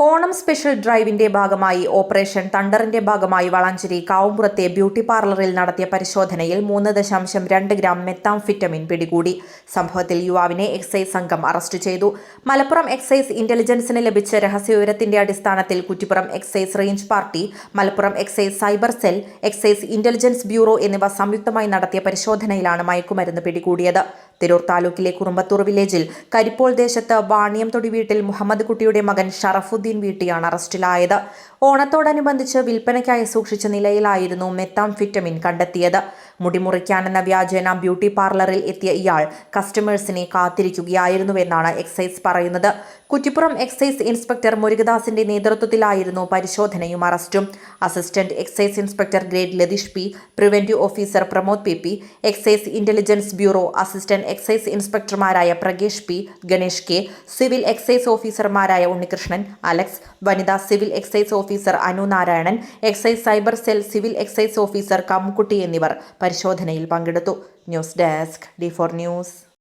Onam special ഡ്രൈവിന്റെ ഭാഗമായി operation തണ്ടറിന്റെ ഭാഗമായി Valanchery കാവുംപുറത്തെ beauty പാർലറിൽ നടത്തിയ പരിശോധനയിൽ 3.2 ഗ്രാം മെത്താംഫിറ്റമിൻ പിടികൂടി. സംഭവത്തിൽ യുവാവിനെ എക്സൈസ് സംഘം അറസ്റ്റ് ചെയ്തു. മലപ്പുറം എക്സൈസ് ഇന്റലിജൻസിന് ലഭിച്ച രഹസ്യവിവരത്തിന്റെ അടിസ്ഥാനത്തിൽ Kuttippuram excise range party, Malappuram excise cyber cell, excise intelligence bureau എന്നിവ സംയുക്തമായി നടത്തിയ പരിശോധനയിലാണ് മയക്കുമരുന്ന് പിടികൂടിയത്. തിരൂർ താലൂക്കിലെ കുറുമ്പത്തൂർ വില്ലേജിൽ കരിപ്പോൾ ദേശത്ത് വാണിയംതൊടി വീട്ടിൽ മുഹമ്മദ് കുട്ടിയുടെ മകൻ ഷറഫുദ്ദീൻ വീട്ടിയാണ് അറസ്റ്റിലായത്. ഓണത്തോടനുബന്ധിച്ച് വിൽപ്പനയ്ക്കായി സൂക്ഷിച്ച നിലയിലായിരുന്നു മെത്താംഫിറ്റമിൻ കണ്ടെത്തിയത്. മുടിമുറിക്കാനെന്ന വ്യാജേന ബ്യൂട്ടി പാർലറിൽ എത്തിയ ഇയാൾ കസ്റ്റമേഴ്സിനെ കാത്തിരിക്കുകയായിരുന്നുവെന്നാണ് എക്സൈസ് പറയുന്നത്. കുറ്റിപ്പുറം എക്സൈസ് ഇൻസ്പെക്ടർ മുരുകദാസിന്റെ നേതൃത്വത്തിലായിരുന്നു പരിശോധനയും അറസ്റ്റും. Assistant excise inspector grade Latheesh P, preventive officer Pramod P, excise intelligence bureau assistant excise ഇൻസ്പെക്ടർമാരായ Pragesh P, Ganesh K, civil excise ഓഫീസർമാരായ ഉണ്ണികൃഷ്ണൻ, അലക്സ്, വനിതാ civil excise officer Anu Narayanan, excise cyber cell civil excise officer Kammukutty എന്നിവർ പരിശോധനയിൽ പങ്കെടുത്തു. News desk D4 news.